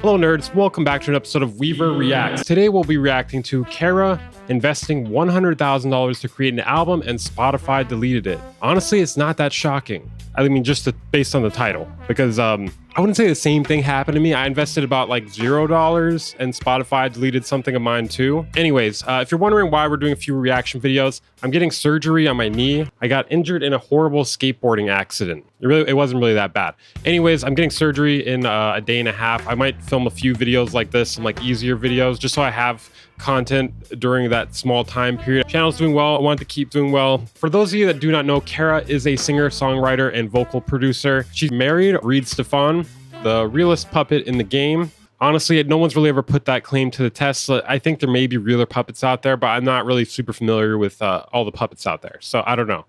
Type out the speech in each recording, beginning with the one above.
Hello nerds, welcome back to an episode of Weaver Reacts. Today we'll be reacting to Kara investing $100,000 to create an album and Spotify deleted it. Honestly, it's not that shocking. I mean, based on the title, because I wouldn't say the same thing happened to me. I invested about like $0 and Spotify deleted something of mine too. Anyways, if you're wondering why we're doing a few reaction videos, I'm getting surgery on my knee. I got injured in a horrible skateboarding accident. It wasn't really that bad. Anyways, I'm getting surgery in a day and a half. I might film a few videos like this, some like easier videos, just so I have content during that small time period. Channel's doing well. I want it to keep doing well. For those of you that do not know, Kara is a singer, songwriter, and vocal producer. She's married Reed Stefan, the realest puppet in the game. Honestly, no one's really ever put that claim to the test. So I think there may be realer puppets out there, but I'm not really super familiar with all the puppets out there. So I don't know.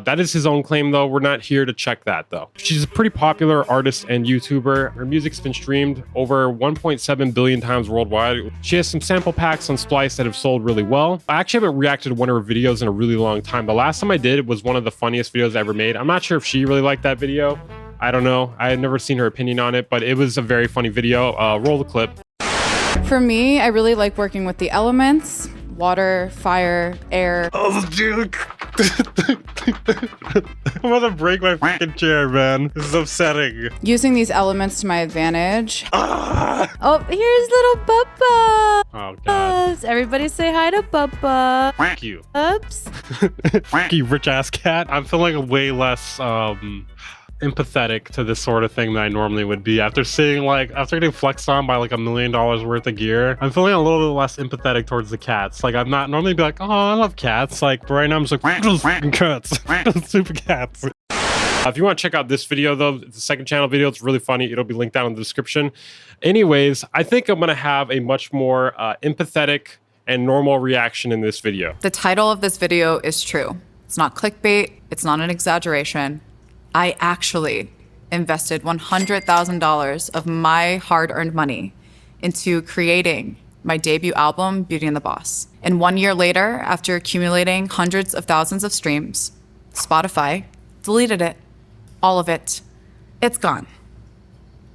That is his own claim, though. We're not here to check that, though. She's a pretty popular artist and YouTuber. Her music's been streamed over 1.7 billion times worldwide. She has some sample packs on Splice that have sold really well. I actually haven't reacted to one of her videos in a really long time. The last time I did was one of the funniest videos I ever made. I'm not sure if she really liked that video. I don't know. I had never seen her opinion on it, but it was a very funny video. Roll the clip. For me, I really like working with the elements. Water, fire, air. Oh, dude. I'm about to break my fucking chair, man. This is upsetting. Using these elements to my advantage. Ah! Oh, here's little Bubba. Oh, God. Everybody say hi to Bubba. Thank you. Oops. Thank you, rich-ass cat. I'm feeling way less, empathetic to this sort of thing than I normally would be. After getting flexed on by like $1 million worth of gear, I'm feeling a little bit less empathetic towards the cats. Like, I'm not normally be like, oh, I love cats. Like, right now I'm just like, those fucking cats. Super cats. If you want to check out this video, though, it's the second channel video. It's really funny. It'll be linked down in the description. Anyways, I think I'm going to have a much more empathetic and normal reaction in this video. The title of this video is true. It's not clickbait. It's not an exaggeration. I actually invested $100,000 of my hard-earned money into creating my debut album, Beauty and the Boss. And 1 year later, after accumulating hundreds of thousands of streams, Spotify deleted it. All of it. It's gone.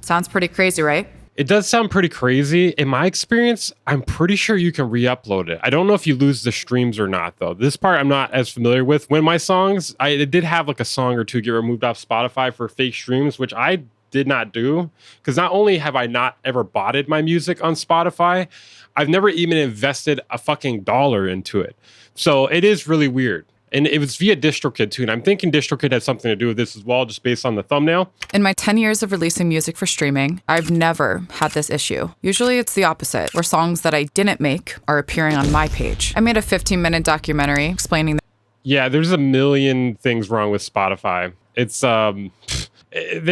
Sounds pretty crazy, right? It does sound pretty crazy. In my experience, I'm pretty sure you can re-upload it. I don't know if you lose the streams or not, though. This part I'm not as familiar with. When my songs, I did have like a song or two get removed off Spotify for fake streams, which I did not do. Because not only have I not ever botted my music on Spotify, I've never even invested a fucking dollar into it. So it is really weird. And it was via DistroKid too. And I'm thinking DistroKid had something to do with this as well, just based on the thumbnail. In my 10 years of releasing music for streaming, I've never had this issue. Usually it's the opposite, where songs that I didn't make are appearing on my page. I made a 15-minute documentary explaining that. Yeah, there's a million things wrong with Spotify. It's, they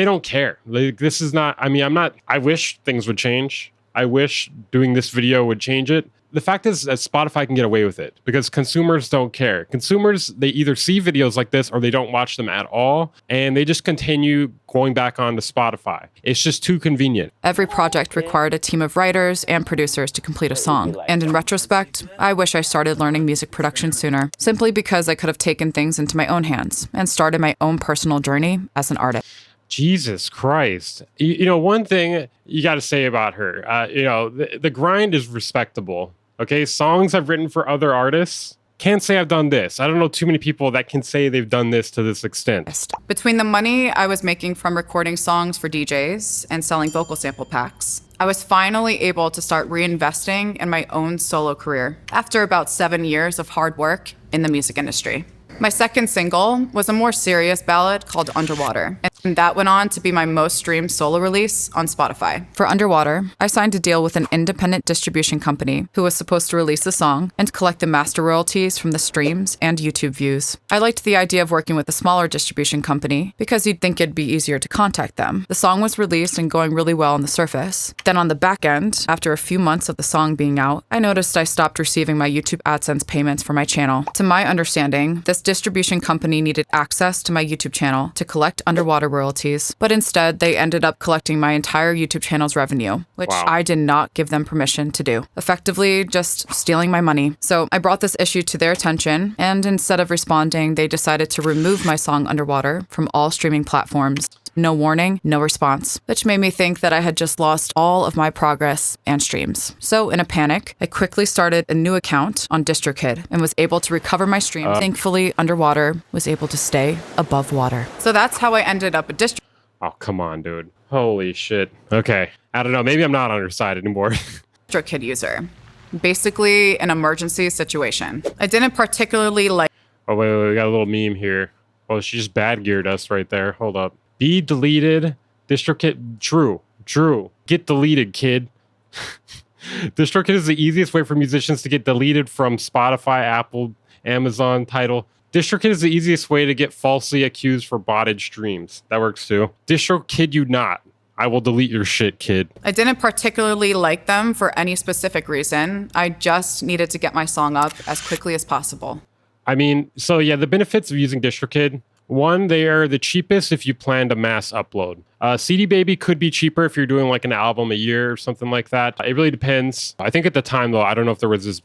don't care. Like, this is not, I wish things would change. I wish doing this video would change it. The fact is that Spotify can get away with it because consumers don't care. Consumers, they either see videos like this or they don't watch them at all, and they just continue going back onto Spotify. It's just too convenient. Every project required a team of writers and producers to complete a song. And in retrospect, I wish I started learning music production sooner, simply because I could have taken things into my own hands and started my own personal journey as an artist. Jesus Christ. You know, one thing you got to say about her, the grind is respectable. Okay, songs I've written for other artists, can't say I've done this. I don't know too many people that can say they've done this to this extent. Between the money I was making from recording songs for DJs and selling vocal sample packs, I was finally able to start reinvesting in my own solo career after about 7 years of hard work in the music industry. My second single was a more serious ballad called Underwater, and that went on to be my most streamed solo release on Spotify. For Underwater, I signed a deal with an independent distribution company who was supposed to release the song and collect the master royalties from the streams and YouTube views. I liked the idea of working with a smaller distribution company because you'd think it'd be easier to contact them. The song was released and going really well on the surface. Then on the back end, after a few months of the song being out, I noticed I stopped receiving my YouTube AdSense payments for my channel. To my understanding, this distribution company needed access to my YouTube channel to collect Underwater royalties, but instead they ended up collecting my entire YouTube channel's revenue, which I did not give them permission to do. Effectively just stealing my money. So I brought this issue to their attention, and instead of responding, they decided to remove my song Underwater from all streaming platforms No warning, no response, which made me think that I had just lost all of my progress and streams. So in a panic, I quickly started a new account on DistroKid and was able to recover my streams. Thankfully, underwater, was able to stay above water. So that's how I ended up a Oh, come on, dude. Holy shit. Okay. I don't know. Maybe I'm not on her side anymore. DistroKid user. Basically, an emergency situation. I didn't particularly like. Oh, wait, we got a little meme here. Oh, she just bad geared us right there. Hold up. Be deleted. DistroKid. True. Get deleted, kid. DistroKid is the easiest way for musicians to get deleted from Spotify, Apple, Amazon, Tidal. DistroKid is the easiest way to get falsely accused for botted streams. That works too. DistroKid you not. I will delete your shit, kid. I didn't particularly like them for any specific reason. I just needed to get my song up as quickly as possible. I mean, so yeah, the benefits of using DistroKid. One, they are the cheapest if you plan to mass upload. CD Baby could be cheaper if you're doing like an album a year or something like that. It really depends. I think at the time though, I don't know if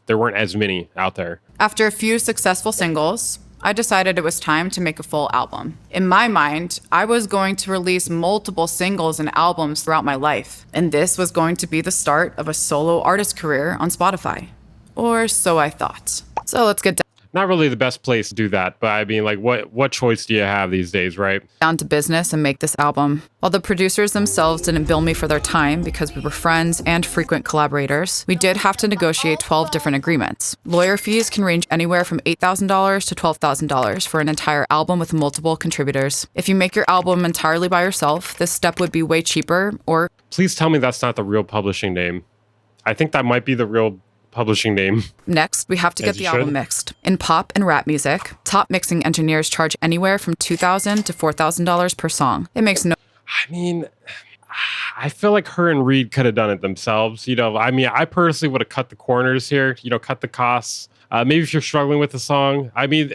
there weren't as many out there. After a few successful singles, I decided it was time to make a full album. In my mind, I was going to release multiple singles and albums throughout my life, and this was going to be the start of a solo artist career on Spotify. Or so I thought. So let's get Not really the best place to do that, but I mean, like, what choice do you have these days, right? down to business and make this album. While the producers themselves didn't bill me for their time because we were friends and frequent collaborators, we did have to negotiate 12 different agreements. Lawyer fees can range anywhere from $8,000 to $12,000 for an entire album with multiple contributors. If you make your album entirely by yourself, this step would be way cheaper, or Please tell me that's not the real publishing name. I think that might be the real publishing name. next, we have to get the album mixed. In pop and rap music, top mixing engineers charge anywhere from $2,000 to $4,000 per song. It makes no I mean, I feel like her and Reed could have done it themselves. You know, I mean, I personally would have cut the corners here, you know, cut the costs. Maybe if you're struggling with the song, I mean,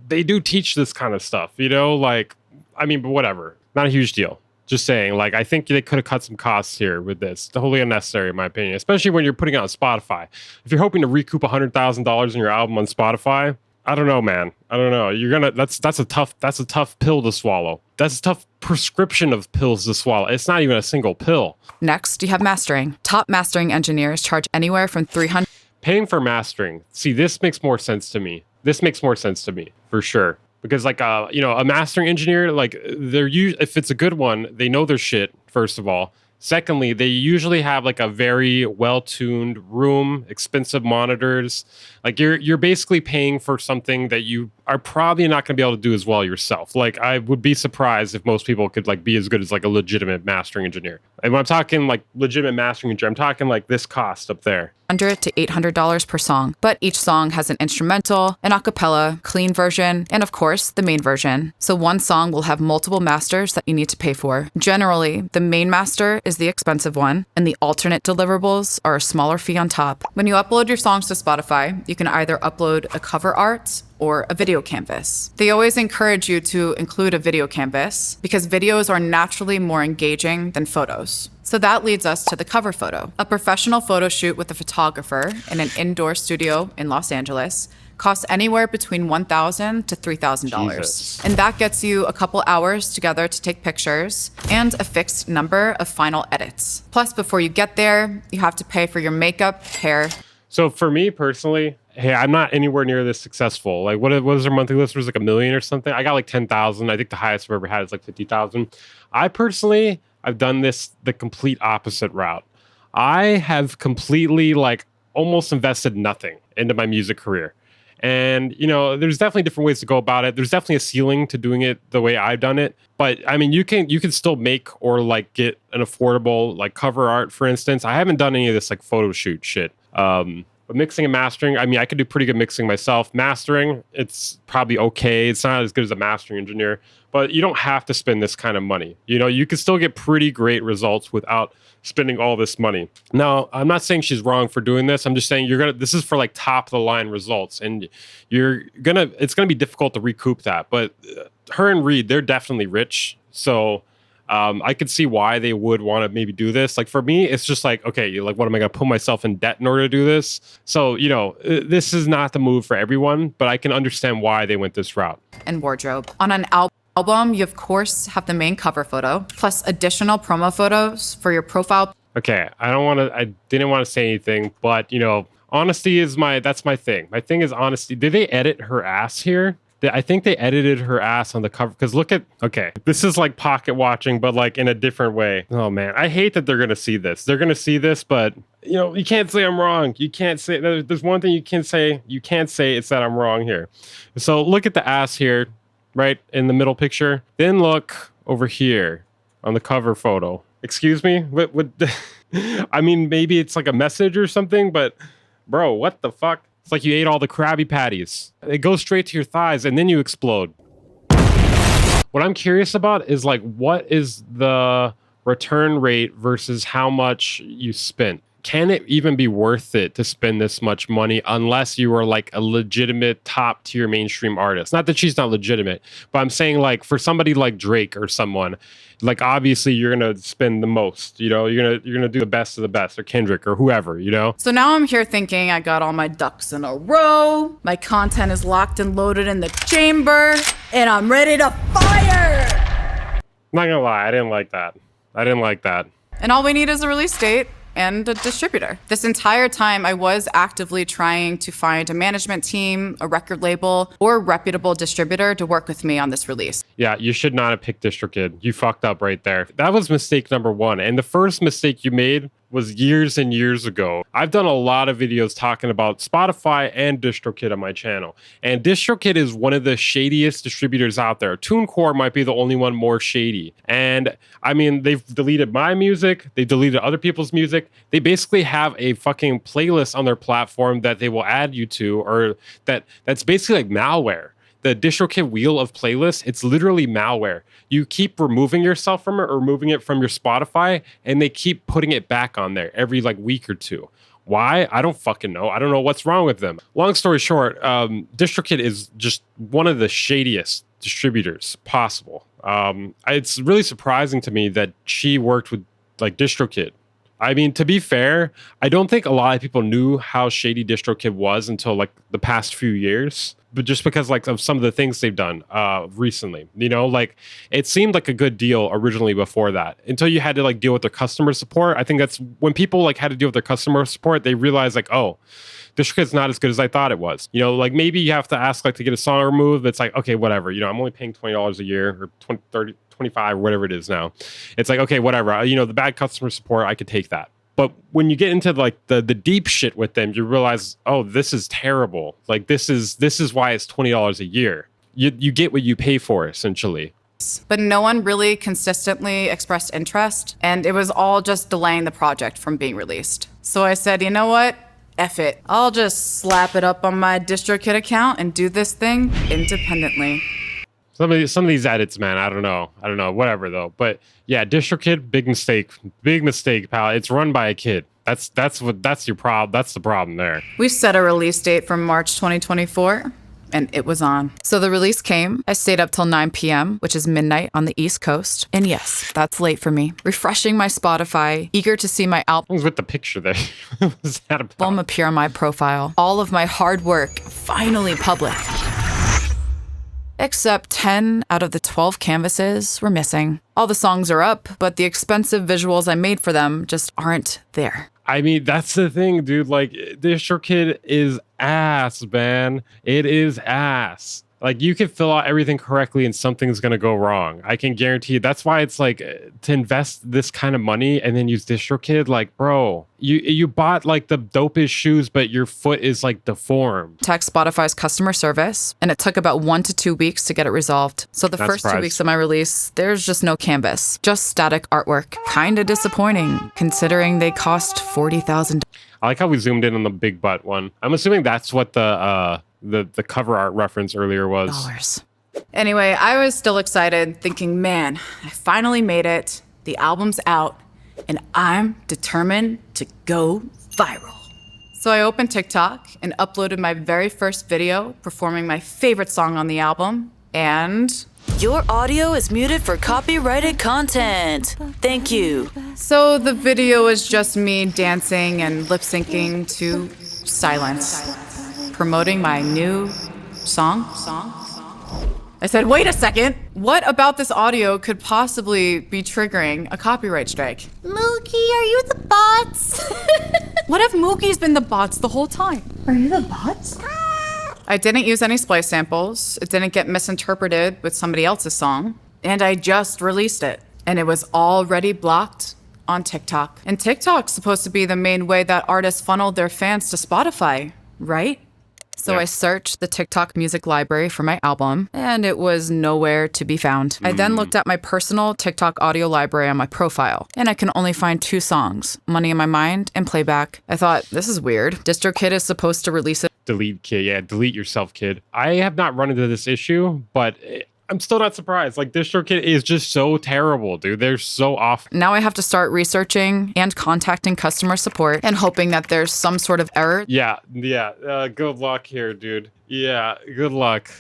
they do teach this kind of stuff, you know, like, I mean, but whatever. Not a huge deal. Just saying, like, I think they could have cut some costs here with this. Totally unnecessary, in my opinion, especially when you're putting it on Spotify. If you're hoping to recoup $100,000 in your album on Spotify, I don't know, man. I don't know. You're gonna. That's a tough pill to swallow. That's a tough prescription of pills to swallow. It's not even a single pill. Next, you have mastering. Top mastering engineers charge anywhere from $300 Paying for mastering. See, this makes more sense to me. This makes more sense to me for sure. Because like you know, a mastering engineer, like if it's a good one, they know their shit, first of all. Secondly, they usually have like a very well-tuned room, expensive monitors. Like you're basically paying for something that you are probably not going to be able to do as well yourself. Like I would be surprised if most people could like be as good as like a legitimate mastering engineer. And when I'm talking like legitimate mastering engineer, I'm talking like this cost up there. $100 to $800 per song, but each song has an instrumental, an a cappella, clean version, and of course, the main version. So one song will have multiple masters that you need to pay for. Generally, the main master is the expensive one, and the alternate deliverables are a smaller fee on top. When you upload your songs to Spotify, you can either upload a cover art or a video canvas. They always encourage you to include a video canvas because videos are naturally more engaging than photos. So that leads us to the cover photo. A professional photo shoot with a photographer in an indoor studio in Los Angeles costs anywhere between $1,000 to $3,000. Jesus. And that gets you a couple hours together to take pictures and a fixed number of final edits. Plus, before you get there, you have to pay for your makeup, hair. So for me personally, hey, I'm not anywhere near this successful. Like, what is their monthly listeners? Like 1 million or something? I got like 10,000. I think the highest I've ever had is like 50,000. I've done this the complete opposite route. I have completely like almost invested nothing into my music career. And, you know, there's definitely different ways to go about it. There's definitely a ceiling to doing it the way I've done it. But I mean, you can still make or like get an affordable like cover art, for instance. I haven't done any of this like photo shoot shit. But mixing and mastering, I mean, I could do pretty good mixing myself. Mastering, it's probably okay. It's not as good as a mastering engineer, but you don't have to spend this kind of money. You know, you can still get pretty great results without spending all this money. Now, I'm not saying she's wrong for doing this. I'm just saying this is for like top of the line results, and it's gonna be difficult to recoup that. But her and Reed, they're definitely rich, so I could see why they would want to maybe do this. Like for me, it's just like, okay, like what am I going to put myself in debt in order to do this? So, you know, this is not the move for everyone, but I can understand why they went this route. And wardrobe. On an album album, you of course have the main cover photo, plus additional promo photos for your profile. Okay, I didn't want to say anything, but honesty is that's my thing. My thing is honesty. Did they edit her ass here? I think they edited her ass on the cover, because okay, this is like pocket watching, but like in a different way. Oh man, I hate that they're going to see this. They're going to see this, but you can't say I'm wrong. You can't say, there's one thing you can't say. You can't say it's that I'm wrong here. So look at the ass here, right in the middle picture. Then look over here on the cover photo. Excuse me? What I mean, maybe it's like a message or something, but bro, what the fuck? It's like you ate all the Krabby Patties. It goes straight to your thighs and then you explode. What I'm curious about is like, what is the return rate versus how much you spent? Can it even be worth it to spend this much money unless you are like a legitimate top tier mainstream artist? Not that she's not legitimate, but I'm saying like for somebody like Drake or someone, like obviously you're gonna spend the most. You're gonna do the best of the best, or Kendrick or whoever. So now I'm here thinking I got all my ducks in a row. My content is locked and loaded in the chamber, and I'm ready to fire. Not gonna lie, I didn't like that. And all we need is a release date and a distributor. This entire time, I was actively trying to find a management team, a record label, or a reputable distributor to work with me on this release. Yeah, you should not have picked DistroKid. You fucked up right there. That was mistake number one. And the first mistake you made was years and years ago. I've done a lot of videos talking about Spotify and DistroKid on my channel. And DistroKid is one of the shadiest distributors out there. TuneCore might be the only one more shady. And I mean, they've deleted my music. They deleted other people's music. They basically have a fucking playlist on their platform that they will add you to, or that's basically like malware. The DistroKid wheel of playlists, it's literally malware. You keep removing yourself from it or removing it from your Spotify, and they keep putting it back on there every like week or two. Why? I don't fucking know. I don't know what's wrong with them. Long story short, DistroKid is just one of the shadiest distributors possible. It's really surprising to me that she worked with like DistroKid. I mean, to be fair, I don't think a lot of people knew how shady DistroKid was until like the past few years. But just because like of some of the things they've done recently, like it seemed like a good deal originally before that, until you had to like deal with their customer support. I think that's when people like had to deal with their customer support, they realized like, oh, DistroKid's not as good as I thought it was. Like maybe you have to ask like to get a song removed. It's like, okay, whatever. I'm only paying $20 a year or 20, 30, 25, or whatever it is now. It's like, okay, whatever. The bad customer support, I could take that. But when you get into like the deep shit with them, you realize, oh, this is terrible. Like this is why it's $20 a year. You get what you pay for, essentially. But no one really consistently expressed interest, and it was all just delaying the project from being released. So I said, you know what? F it. I'll just slap it up on my DistroKid account and do this thing independently. Some of these edits, man, I don't know, whatever though. But yeah, DistroKid, big mistake, pal. It's run by a kid. That's your problem. That's the problem there. We set a release date for March 2024, and it was on. So the release came. I stayed up till 9 p.m., which is midnight on the East Coast. And yes, that's late for me. Refreshing my Spotify, eager to see my What was with the picture there? What was that about? Album appear on my profile. All of my hard work finally public. Except 10 out of the 12 canvases were missing. All the songs are up, but the expensive visuals I made for them just aren't there. I mean, that's the thing, dude. Like, DistroKid is ass, man. It is ass. Like, you can fill out everything correctly and something's going to go wrong. I can guarantee you. That's why it's like to invest this kind of money and then use DistroKid. Like, bro, you bought like the dopest shoes, but your foot is like deformed. Text Spotify's customer service, and it took about 1 to 2 weeks to get it resolved. So the first 2 weeks of my release, there's just no canvas, just static artwork. Kinda disappointing, considering they cost $40,000. I like how we zoomed in on the big butt one. I'm assuming that's what the cover art reference earlier was. Anyway, I was still excited, thinking, man, I finally made it. The album's out, and I'm determined to go viral. So I opened TikTok and uploaded my very first video performing my favorite song on the album, and your audio is muted for copyrighted content. Thank you. So the video is just me dancing and lip syncing to Silence, promoting my new song. I said, wait a second. What about this audio could possibly be triggering a copyright strike? Mookie, are you the bots? What if Mookie's been the bots the whole time? Are you the bots? I didn't use any splice samples. It didn't get misinterpreted with somebody else's song. And I just released it. And it was already blocked on TikTok. And TikTok's supposed to be the main way that artists funneled their fans to Spotify, right? So I searched the TikTok music library for my album, and it was nowhere to be found. I then looked at my personal TikTok audio library on my profile, and I can only find 2 songs, Money in My Mind and Playback. I thought, this is weird. DistroKid is supposed to release it. Delete, kid. Yeah, delete yourself, kid. I have not run into this issue, but I'm still not surprised. Like, DistroKid is just so terrible, dude. They're so off. Now I have to start researching and contacting customer support and hoping that there's some sort of error. Yeah. Good luck here, dude. Yeah, good luck.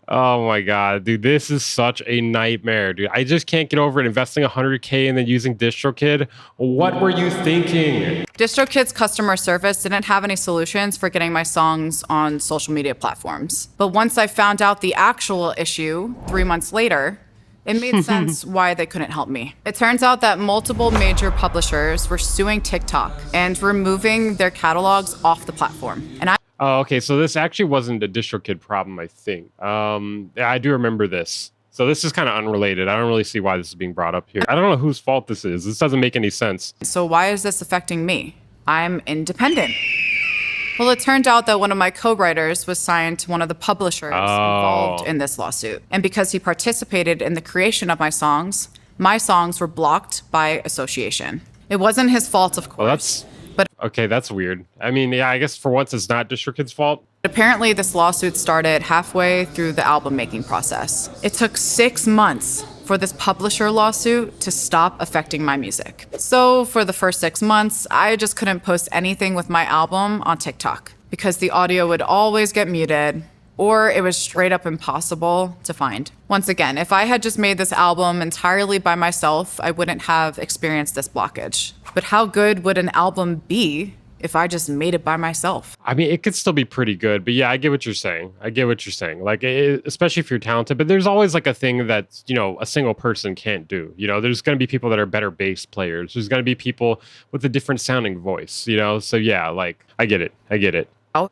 Oh my god, dude, this is such a nightmare, dude. I just can't get over it. Investing $100K and then using DistroKid. What were you thinking? DistroKid's customer service didn't have any solutions for getting my songs on social media platforms. But once I found out the actual issue 3 months later, it made sense why they couldn't help me. It turns out that multiple major publishers were suing TikTok and removing their catalogs off the platform. And Oh, okay. So this actually wasn't a DistroKid problem, I think. Yeah, I do remember this. So this is kind of unrelated. I don't really see why this is being brought up here. I don't know whose fault this is. This doesn't make any sense. So why is this affecting me? I'm independent. Well, it turned out that one of my co-writers was signed to one of the publishers involved in this lawsuit. And because he participated in the creation of my songs were blocked by association. It wasn't his fault, of course. Okay, that's weird. I mean, yeah, I guess for once it's not DistroKid's fault. Apparently, this lawsuit started halfway through the album making process. It took 6 months for this publisher lawsuit to stop affecting my music. So for the first 6 months, I just couldn't post anything with my album on TikTok because the audio would always get muted or it was straight up impossible to find. Once again, if I had just made this album entirely by myself, I wouldn't have experienced this blockage. But how good would an album be if I just made it by myself? I mean, it could still be pretty good, but yeah, I get what you're saying. Like, especially if you're talented, but there's always like a thing that, a single person can't do. There's going to be people that are better bass players. There's going to be people with a different sounding voice, So yeah, like, I get it.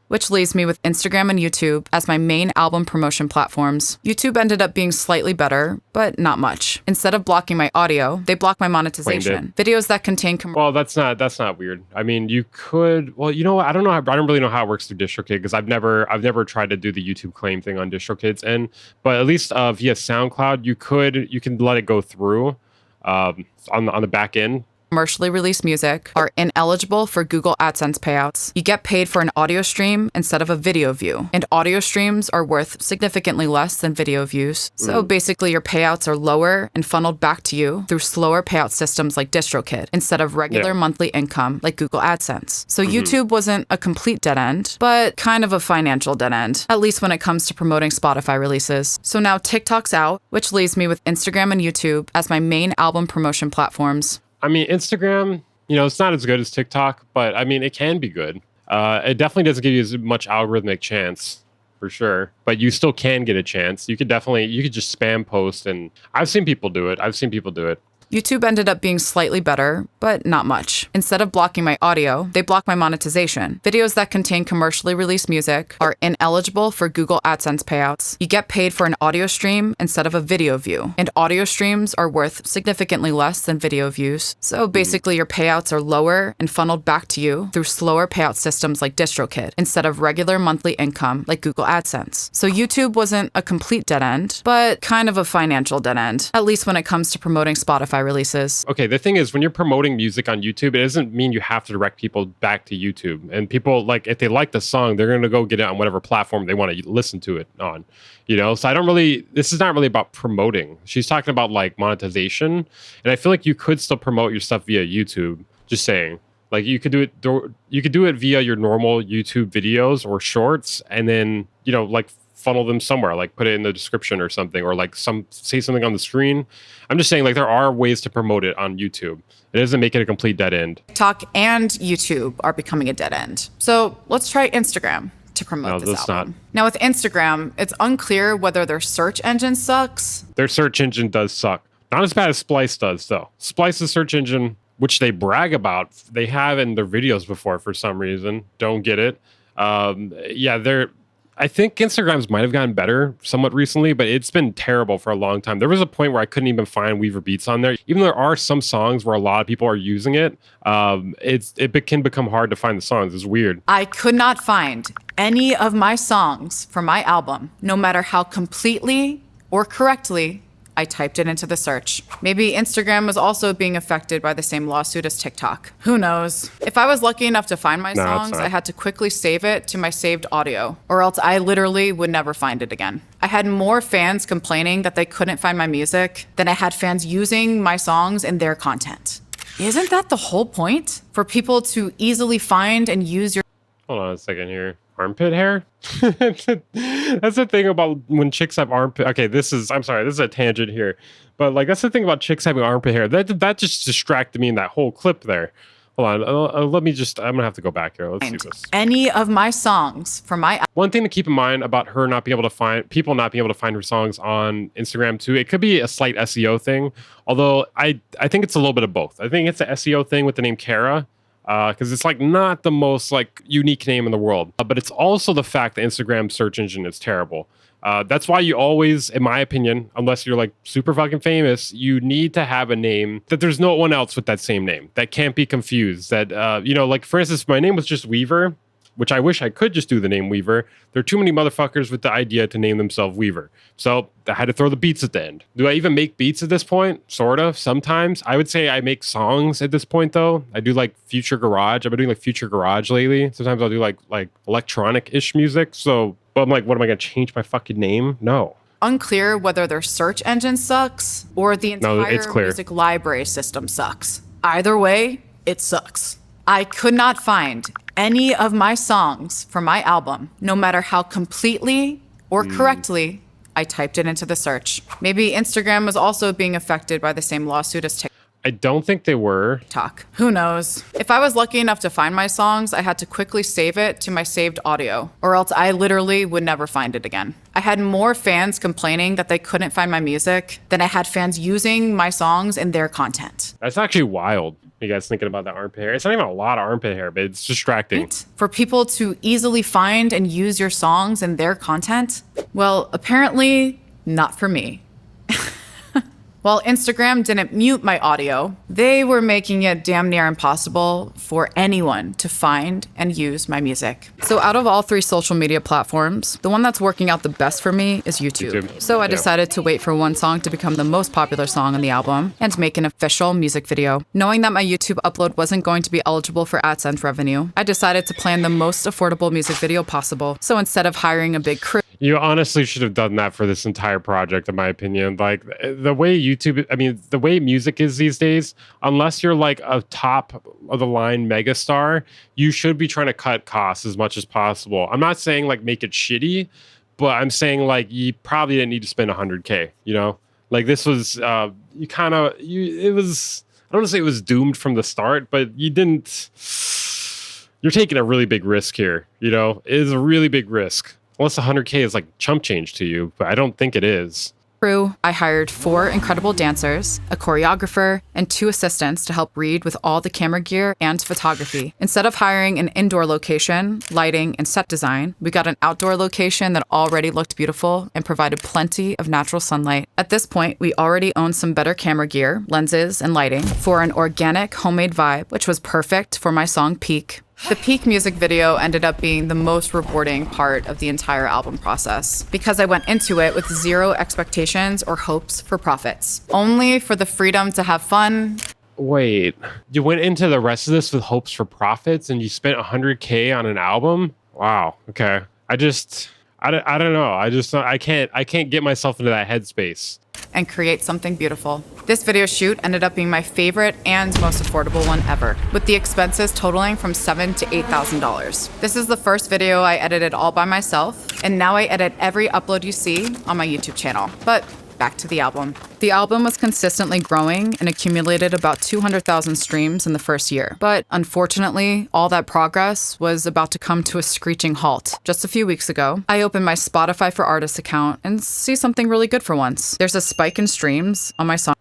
Which leaves me with Instagram and YouTube as my main album promotion platforms. YouTube ended up being slightly better, but not much. Instead of blocking my audio, they blocked my monetization. Videos that contain Well, that's not weird. I mean, you could. Well, you know what? I don't really know how it works through DistroKid because I've never tried to do the YouTube claim thing on DistroKid's end. But at least via SoundCloud, you can let it go through on the back end. Commercially released music are ineligible for Google AdSense payouts. You get paid for an audio stream instead of a video view, and audio streams are worth significantly less than video views. So basically your payouts are lower and funneled back to you through slower payout systems like DistroKid instead of regular monthly income like Google AdSense. So YouTube wasn't a complete dead end, but kind of a financial dead end, at least when it comes to promoting Spotify releases. So now TikTok's out, which leaves me with Instagram and YouTube as my main album promotion platforms. I mean, Instagram, it's not as good as TikTok, but I mean, it can be good. It definitely doesn't give you as much algorithmic chance, for sure. But you still can get a chance. You could just spam post, and I've seen people do it. YouTube ended up being slightly better, but not much. Instead of blocking my audio, they block my monetization. Videos that contain commercially released music are ineligible for Google AdSense payouts. You get paid for an audio stream instead of a video view, and audio streams are worth significantly less than video views. So basically your payouts are lower and funneled back to you through slower payout systems like DistroKid instead of regular monthly income like Google AdSense. So YouTube wasn't a complete dead end, but kind of a financial dead end, at least when it comes to promoting Spotify releases. Okay, the thing is, when you're promoting music on YouTube, it doesn't mean you have to direct people back to YouTube. And people, like, if they like the song, they're going to go get it on whatever platform they want to listen to it on. So this is not really about promoting. She's talking about like monetization. And I feel like you could still promote your stuff via YouTube. Just saying. Like you could do it via your normal YouTube videos or shorts, and then, like funnel them somewhere, like put it in the description or something, or like say something on the screen. I'm just saying, like, there are ways to promote it on YouTube. It doesn't make it a complete dead end. TikTok and YouTube are becoming a dead end. So let's try Instagram. to promote No, this that's album. not. Now with Instagram, it's unclear whether their search engine sucks. Their search engine does suck. Not as bad as Splice does, though. Splice's search engine, which they brag about, they have in their videos before for some reason. Don't get it. I think Instagram's might have gotten better somewhat recently, but it's been terrible for a long time. There was a point where I couldn't even find Weaver Beats on there. Even though there are some songs where a lot of people are using it, it can become hard to find the songs. It's weird. I could not find any of my songs from my album, no matter how completely or correctly I typed it into the search. Maybe Instagram was also being affected by the same lawsuit as TikTok. Who knows? If I was lucky enough to find my songs, I had to quickly save it to my saved audio, or else I literally would never find it again. I had more fans complaining that they couldn't find my music than I had fans using my songs in their content. Isn't that the whole point? For people to easily find and use your... Hold on a second here. Armpit hair? That's the thing about when chicks have armpit. Okay, I'm sorry, this is a tangent here. But like, that's the thing about chicks having armpit hair. That just distracted me in that whole clip there. Hold on, I'm gonna have to go back here. Let's see this. Any of my songs from my... One thing to keep in mind about her not being able to find, people not being able to find her songs on Instagram too, it could be a slight SEO thing. Although I think it's a little bit of both. I think it's an SEO thing with the name Kara. Because it's like not the most like unique name in the world, but it's also the fact that Instagram search engine is terrible. That's why you always, in my opinion, unless you're like super fucking famous, you need to have a name that there's no one else with that same name that can't be confused. That like for instance, my name was just Weaver, which I wish I could just do the name Weaver. There are too many motherfuckers with the idea to name themselves Weaver. So I had to throw the beats at the end. Do I even make beats at this point? Sort of, sometimes. I would say I make songs at this point, though. I do like future garage. I've been doing like future garage lately. Sometimes I'll do like electronic-ish music. So, but I'm like, what am I going to change my fucking name? No. Unclear whether their search engine sucks or the entire music library system sucks. Either way, it sucks. I could not find any of my songs from my album, no matter how completely or correctly I typed it into the search. Maybe Instagram was also being affected by the same lawsuit as TikTok. I don't think they were. Who knows? If I was lucky enough to find my songs, I had to quickly save it to my saved audio, or else I literally would never find it again. I had more fans complaining that they couldn't find my music than I had fans using my songs in their content. That's actually wild. You guys thinking about that armpit hair? It's not even a lot of armpit hair, but it's distracting. Right? For people to easily find and use your songs in their content? Well, apparently not for me. While Instagram didn't mute my audio, they were making it damn near impossible for anyone to find and use my music. So out of all 3 social media platforms, the one that's working out the best for me is YouTube. So I decided to wait for one song to become the most popular song on the album and make an official music video. Knowing that my YouTube upload wasn't going to be eligible for AdSense revenue, I decided to plan the most affordable music video possible. So instead of hiring a big crew, you honestly should have done that for this entire project, in my opinion. Like the way the way music is these days, unless you're like a top of the line megastar, you should be trying to cut costs as much as possible. I'm not saying like make it shitty, but I'm saying like you probably didn't need to spend $100K, you know? Like this was, it was, I don't want to say it was doomed from the start, but you're taking a really big risk here, you know? It is a really big risk. Unless 100K is like chump change to you, but I don't think it is. I hired 4 incredible dancers, a choreographer, and 2 assistants to help Reed with all the camera gear and photography. Instead of hiring an indoor location, lighting, and set design, we got an outdoor location that already looked beautiful and provided plenty of natural sunlight. At this point, we already owned some better camera gear, lenses, and lighting for an organic, homemade vibe, which was perfect for my song Peak. The Peak music video ended up being the most rewarding part of the entire album process because I went into it with 0 expectations or hopes for profits, only for the freedom to have fun. Wait, you went into the rest of this with hopes for profits and you spent 100K on an album? Wow. Okay. I don't know. I can't get myself into that headspace. And create something beautiful. This video shoot ended up being my favorite and most affordable one ever, with the expenses totaling from $7,000 to $8,000. This is the first video I edited all by myself, and now I edit every upload you see on my YouTube channel. But back to the album. The album was consistently growing and accumulated about 200,000 streams in the first year. But unfortunately, all that progress was about to come to a screeching halt. Just a few weeks ago, I opened my Spotify for Artists account and see something really good for once. There's a spike in streams on my song.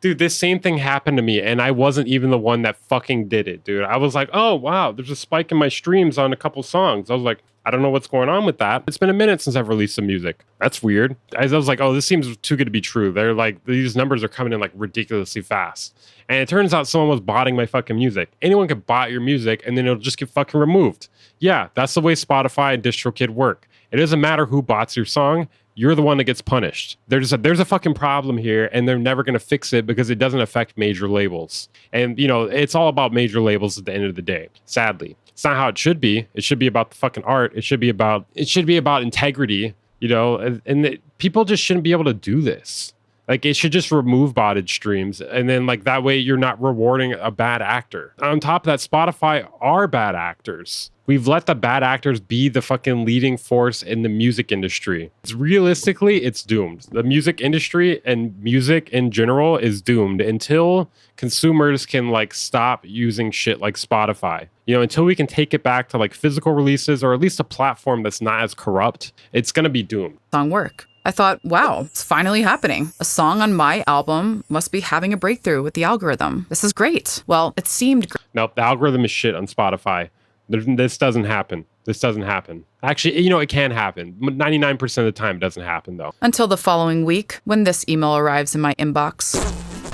Dude, this same thing happened to me, and I wasn't even the one that fucking did it, dude. I was like, oh, wow, there's a spike in my streams on a couple songs. I was like, I don't know what's going on with that. It's been a minute since I've released some music. That's weird. I was like, oh, this seems too good to be true. They're like, these numbers are coming in like ridiculously fast. And it turns out someone was botting my fucking music. Anyone could bot your music, and then it'll just get fucking removed. Yeah, that's the way Spotify and DistroKid work. It doesn't matter who bots your song. You're the one that gets punished. There's a fucking problem here, and they're never going to fix it because it doesn't affect major labels. And, you know, it's all about major labels at the end of the day, sadly. It's not how it should be. It should be about the fucking art. It should be about integrity, you know, and people just shouldn't be able to do this. Like, it should just remove botted streams, and then, like, that way you're not rewarding a bad actor. On top of that, Spotify are bad actors. We've let the bad actors be the fucking leading force in the music industry. Realistically, it's doomed. The music industry and music in general is doomed until consumers can, like, stop using shit like Spotify. You know, until we can take it back to, like, physical releases or at least a platform that's not as corrupt, it's going to be doomed. Song work. I thought, wow, it's finally happening. A song on my album must be having a breakthrough with the algorithm. This is great. Well, it seemed great. Nope, the algorithm is shit on Spotify. This doesn't happen. This doesn't happen. Actually, you know, it can happen. 99% of the time, it doesn't happen, though. Until the following week, when this email arrives in my inbox.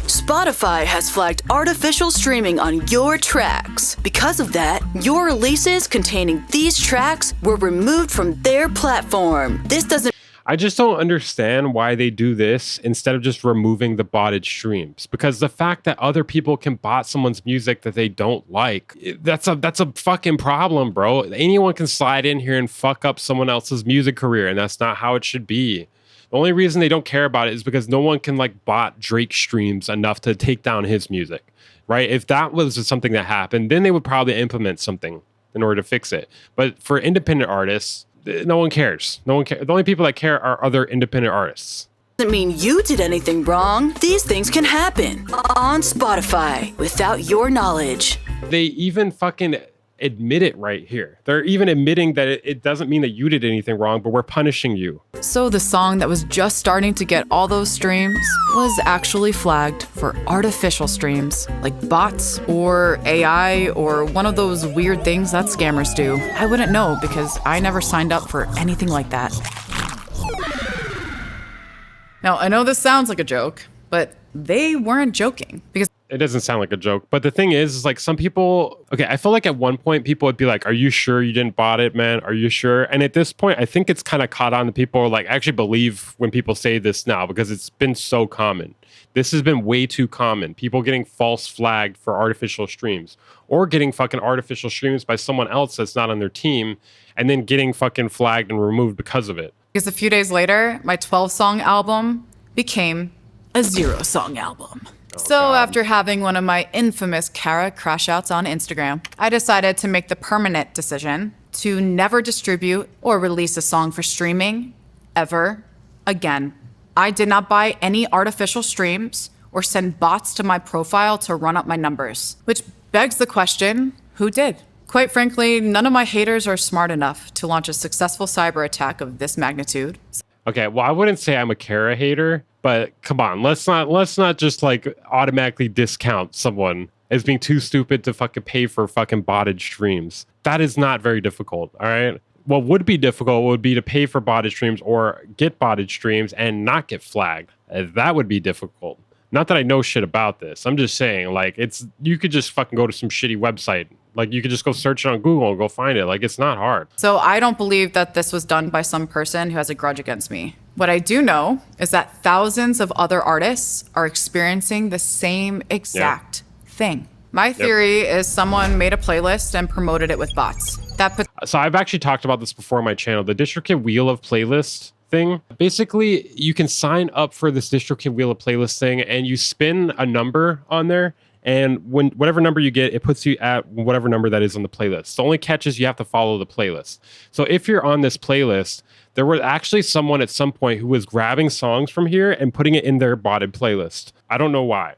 Spotify has flagged artificial streaming on your tracks. Because of that, your releases containing these tracks were removed from their platform. This doesn't... I just don't understand why they do this instead of just removing the botted streams. Because the fact that other people can bot someone's music that they don't like, that's a fucking problem, bro. Anyone can slide in here and fuck up someone else's music career, and that's not how it should be. The only reason they don't care about it is because no one can, like, bot Drake streams enough to take down his music, right? If that was something that happened, then they would probably implement something in order to fix it. But for independent artists, no one cares. No one cares. The only people that care are other independent artists. Doesn't mean you did anything wrong. These things can happen on Spotify without your knowledge. They even fucking admit it right here. They're even admitting that it doesn't mean that you did anything wrong, but we're punishing you. So the song that was just starting to get all those streams was actually flagged for artificial streams, like bots or AI or one of those weird things that scammers do. I wouldn't know because I never signed up for anything like that. Now, I know this sounds like a joke, but they weren't joking because it doesn't sound like a joke, but the thing is like some people, okay, I feel like at one point people would be like, are you sure you didn't bot it, man? Are you sure? And at this point, I think it's kind of caught on to people, like, actually believe when people say this now because it's been so common. This has been way too common. People getting false flagged for artificial streams or getting fucking artificial streams by someone else that's not on their team and then getting fucking flagged and removed because of it. Because a few days later, my 12-song album became a 0-song album. So after having one of my infamous Kara crash outs on Instagram, I decided to make the permanent decision to never distribute or release a song for streaming ever again. I did not buy any artificial streams or send bots to my profile to run up my numbers, which begs the question, who did? Quite frankly, none of my haters are smart enough to launch a successful cyber attack of this magnitude. Okay, well, I wouldn't say I'm a Kara hater, but come on, let's not just like automatically discount someone as being too stupid to fucking pay for fucking botted streams. That is not very difficult, all right? What would be difficult would be to pay for botted streams or get botted streams and not get flagged. That would be difficult. Not that I know shit about this. I'm just saying, like, you could just fucking go to some shitty website. Like, you could just go search it on Google and go find it. Like, it's not hard. So I don't believe that this was done by some person who has a grudge against me. What I do know is that thousands of other artists are experiencing the same exact thing. My theory is someone made a playlist and promoted it with bots. So I've actually talked about this before on my channel. The DistroKid Wheel of Playlist thing. Basically, you can sign up for this DistroKid Wheel of Playlist thing and you spin a number on there And when whatever number you get, it puts you at whatever number that is on the playlist. The only catch is you have to follow the playlist. So if you're on this playlist, there was actually someone at some point who was grabbing songs from here and putting it in their botted playlist. I don't know why.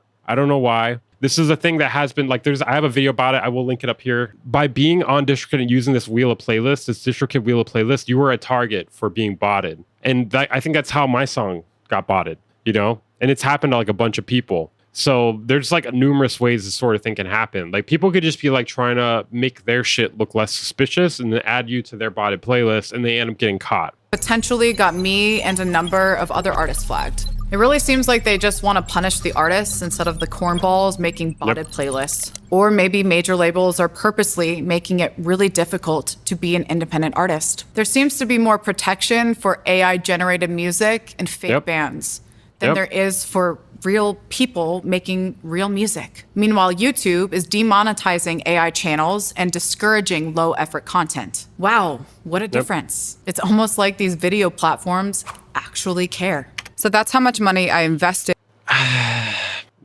This is a thing that has been like, I have a video about it. I will link it up here. By being on DistroKid and using this wheel of playlist, this DistroKid wheel of playlist, you were a target for being botted. And I think that's how my song got botted, you know? And it's happened to like a bunch of people. So there's like numerous ways this sort of thing can happen. Like people could just be like trying to make their shit look less suspicious and then add you to their botted playlist and they end up getting caught. Potentially got me and a number of other artists flagged. It really seems like they just want to punish the artists instead of the cornballs making botted playlists. Or maybe major labels are purposely making it really difficult to be an independent artist. There seems to be more protection for AI-generated music and fake bands than there is for real people making real music. Meanwhile, YouTube is demonetizing AI channels and discouraging low-effort content. Wow, what a difference. It's almost like these video platforms actually care. So that's how much money I invested.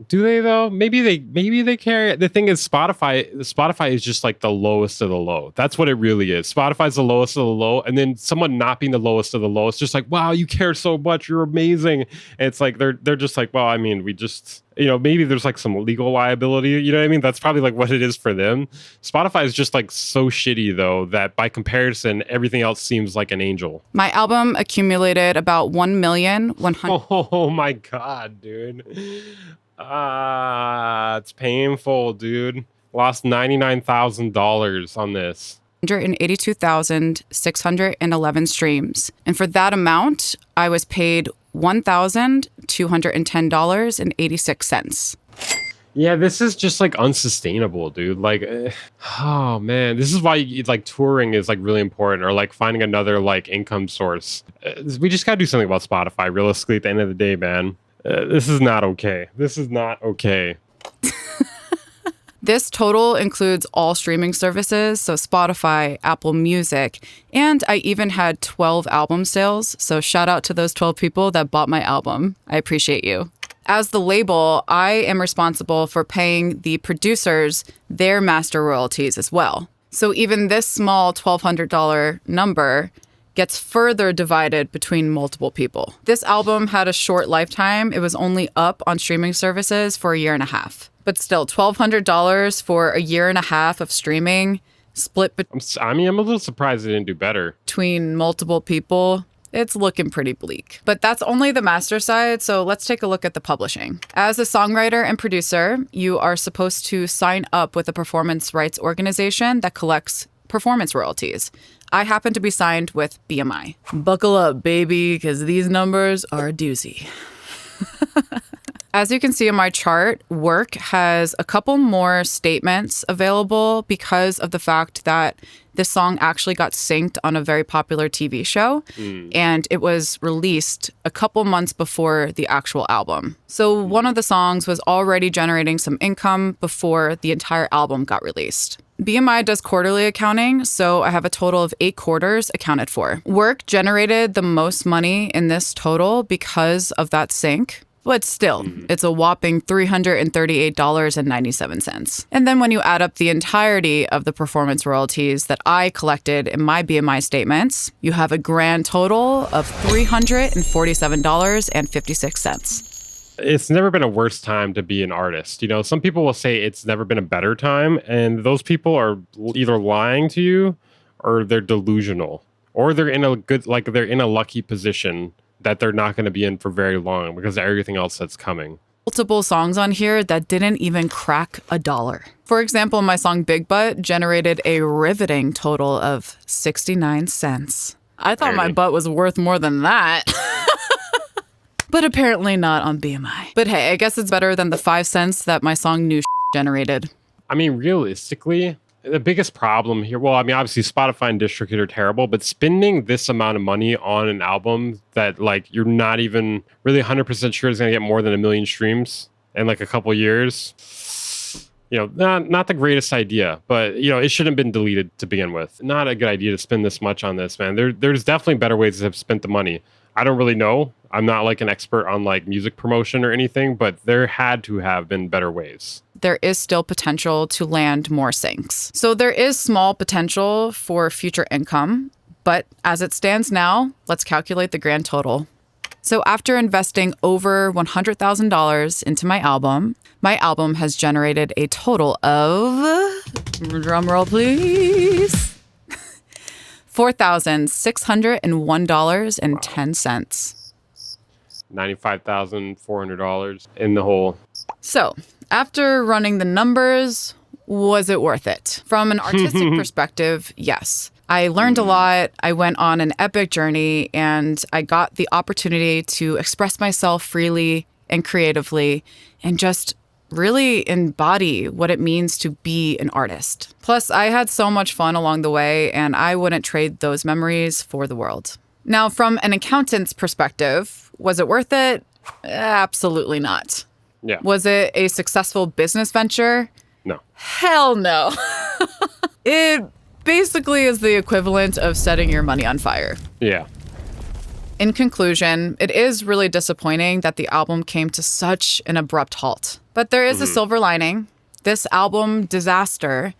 Do they though? Maybe they care. The thing is, Spotify is just like the lowest of the low. That's what it really is. Spotify's the lowest of the low, and then someone not being the lowest of the low, it's just like, wow, you care so much, you're amazing. And it's like they're just like, well, I mean, we just, you know, maybe there's like some legal liability. You know what I mean? That's probably like what it is for them. Spotify is just like so shitty though that by comparison, everything else seems like an angel. My album accumulated about 1,100,000. Oh my god, dude. It's painful, dude. Lost $99,000 on this. 182,611 streams. And for that amount, I was paid $1,210.86. Yeah, this is just like unsustainable, dude. Like, oh man, this is why like touring is like really important, or like finding another like income source. We just gotta do something about Spotify. Realistically, at the end of the day, man. This is not okay. This is not okay. This total includes all streaming services, so Spotify, Apple Music, and I even had 12 album sales, so shout out to those 12 people that bought my album. I appreciate you. As the label, I am responsible for paying the producers their master royalties as well. So even this small $1,200 number gets further divided between multiple people. This album had a short lifetime. It was only up on streaming services for a year and a half. But still, $1,200 for a year and a half of streaming split I'm a little surprised it didn't do better. Between multiple people. It's looking pretty bleak. But that's only the master side, so let's take a look at the publishing. As a songwriter and producer, you are supposed to sign up with a performance rights organization that collects performance royalties. I happen to be signed with BMI. Buckle up, baby, because these numbers are a doozy. As you can see in my chart, Work has a couple more statements available because of the fact that this song actually got synced on a very popular TV show, and it was released a couple months before the actual album. So one of the songs was already generating some income before the entire album got released. BMI does quarterly accounting, so I have a total of 8 quarters accounted for. Work generated the most money in this total because of that sync. But still, it's a whopping $338.97. And then when you add up the entirety of the performance royalties that I collected in my BMI statements, you have a grand total of $347.56. It's never been a worse time to be an artist. You know, some people will say it's never been a better time, and those people are either lying to you or they're delusional, or they're in a they're in a lucky position that they're not going to be in for very long because of everything else that's coming. Multiple songs on here that didn't even crack $1. For example, my song Big Butt generated a riveting total of 69 cents. I thought my butt was worth more than that. But apparently not on BMI. But hey, I guess it's better than the 5 cents that my song New generated. I mean, realistically, the biggest problem here, well, I mean, obviously Spotify and DistroKid are terrible, but spending this amount of money on an album that like you're not even really 100% sure is going to get more than 1 million streams in like a couple years, you know, not the greatest idea, but you know, it shouldn't have been deleted to begin with. Not a good idea to spend this much on this, man. There's definitely better ways to have spent the money. I don't really know. I'm not like an expert on like music promotion or anything, but there had to have been better ways. There is still potential to land more syncs. So there is small potential for future income, but as it stands now, let's calculate the grand total. So after investing over $100,000 into my album has generated a total of, drumroll please, $4,601.10. $95,400 in the hole. So after running the numbers, was it worth it? From an artistic perspective, yes. I learned a lot. I went on an epic journey and I got the opportunity to express myself freely and creatively and just really embody what it means to be an artist. Plus, I had so much fun along the way and I wouldn't trade those memories for the world. Now, from an accountant's perspective, was it worth it? Absolutely not. Yeah. Was it a successful business venture? No. Hell no. It basically is the equivalent of setting your money on fire. Yeah. In conclusion, it is really disappointing that the album came to such an abrupt halt. But there is a silver lining. This album disaster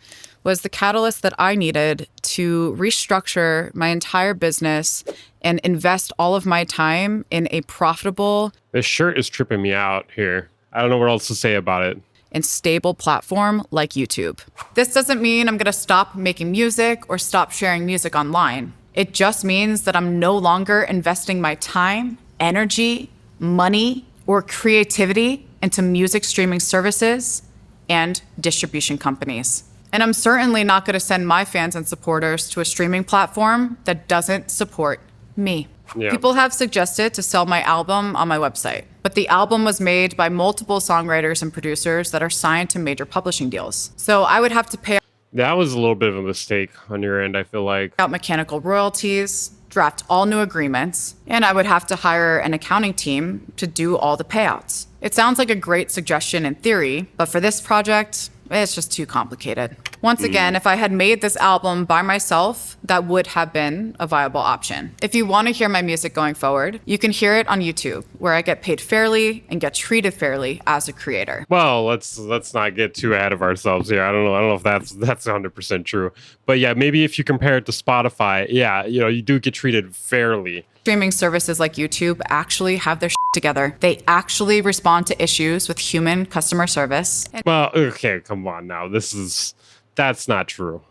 was the catalyst that I needed to restructure my entire business and invest all of my time in a profitable This shirt is tripping me out here. I don't know what else to say about it. and stable platform like YouTube. This doesn't mean I'm going to stop making music or stop sharing music online. It just means that I'm no longer investing my time, energy, money, or creativity into music streaming services and distribution companies. And I'm certainly not going to send my fans and supporters to a streaming platform that doesn't support me. Yeah. People have suggested to sell my album on my website, but the album was made by multiple songwriters and producers that are signed to major publishing deals. So I would have to pay That was a little bit of a mistake on your end, I feel like. out mechanical royalties, draft all new agreements, and I would have to hire an accounting team to do all the payouts. It sounds like a great suggestion in theory, but for this project, it's just too complicated. Once again, if I had made this album by myself, that would have been a viable option. If you want to hear my music going forward, you can hear it on YouTube, where I get paid fairly and get treated fairly as a creator. Well, let's not get too ahead of ourselves here. I don't know if that's 100% true. But yeah, maybe if you compare it to Spotify, yeah, you do get treated fairly. Streaming services like YouTube actually have their shit together. They actually respond to issues with human customer service. And Well, okay, come on now. That's not true.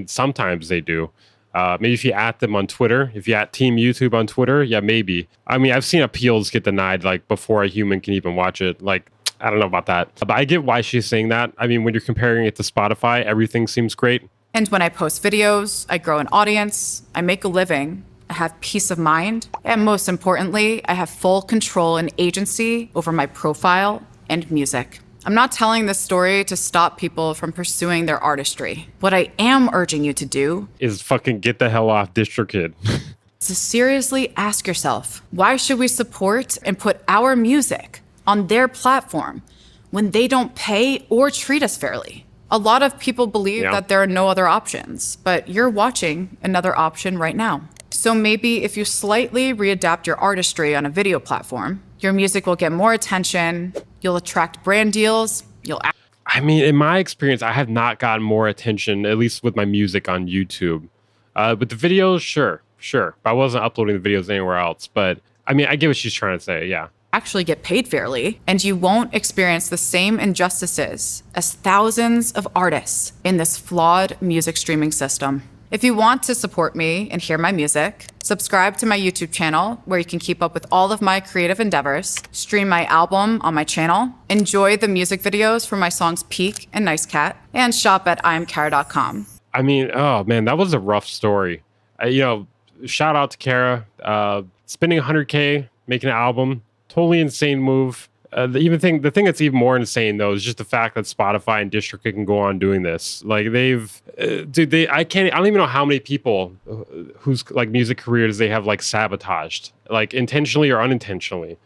Sometimes they do. Maybe if you at them on Twitter, if you at Team YouTube on Twitter, yeah, maybe. I mean, I've seen appeals get denied like before a human can even watch it. Like, I don't know about that. But I get why she's saying that. I mean, when you're comparing it to Spotify, everything seems great. And when I post videos, I grow an audience, I make a living, I have peace of mind, and most importantly, I have full control and agency over my profile and music. I'm not telling this story to stop people from pursuing their artistry. What I am urging you to do Is fucking get the hell off DistroKid. is to seriously ask yourself, why should we support and put our music on their platform when they don't pay or treat us fairly? A lot of people believe Yeah. that there are no other options, but you're watching another option right now. So maybe if you slightly readapt your artistry on a video platform, your music will get more attention, you'll attract brand deals, I mean, in my experience, I have not gotten more attention, at least with my music on YouTube. With the videos, sure. But I wasn't uploading the videos anywhere else. But I mean, I get what she's trying to say, yeah. actually get paid fairly, and you won't experience the same injustices as thousands of artists in this flawed music streaming system. If you want to support me and hear my music, subscribe to my YouTube channel where you can keep up with all of my creative endeavors, stream my album on my channel, enjoy the music videos for my songs Peak and Nice Cat, and shop at imkara.com. I mean, oh man, that was a rough story. Shout out to Kara. Spending $100K, making an album, totally insane move. The thing that's even more insane though is just the fact that Spotify and DistroKid can go on doing this. Like I don't even know how many people whose like music careers they have like sabotaged, like intentionally or unintentionally.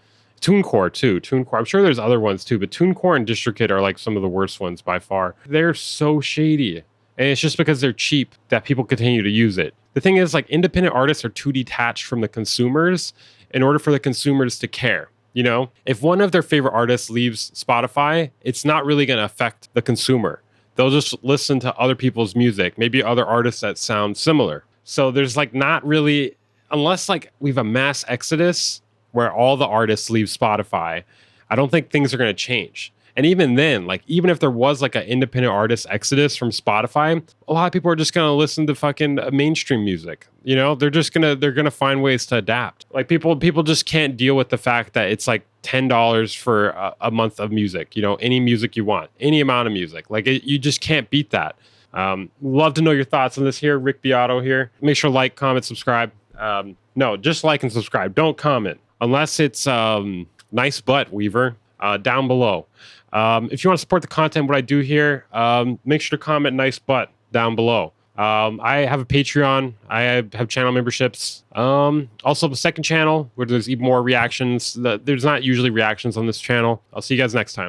TuneCore too. TuneCore. I'm sure there's other ones too, but TuneCore and DistroKid are like some of the worst ones by far. They're so shady. And it's just because they're cheap that people continue to use it. The thing is, like, independent artists are too detached from the consumers in order for the consumers to care. You know, if one of their favorite artists leaves Spotify, it's not really going to affect the consumer. They'll just listen to other people's music, maybe other artists that sound similar. So there's like not really, unless like we have a mass exodus where all the artists leave Spotify, I don't think things are going to change. And even then, like, even if there was like an independent artist exodus from Spotify, a lot of people are just going to listen to fucking mainstream music. You know, they're going to find ways to adapt. Like people just can't deal with the fact that it's like $10 for a month of music, you know, any music you want, any amount of music. Like you just can't beat that. Love to know your thoughts on this here. Rick Beato here. Make sure to like, comment, subscribe. No, just like and subscribe. Don't comment unless it's nice butt, Weaver, down below. If you want to support the content, what I do here, make sure to comment nice butt down below. I have a Patreon. I have channel memberships. Also a second channel where there's even more reactions. There's not usually reactions on this channel. I'll see you guys next time.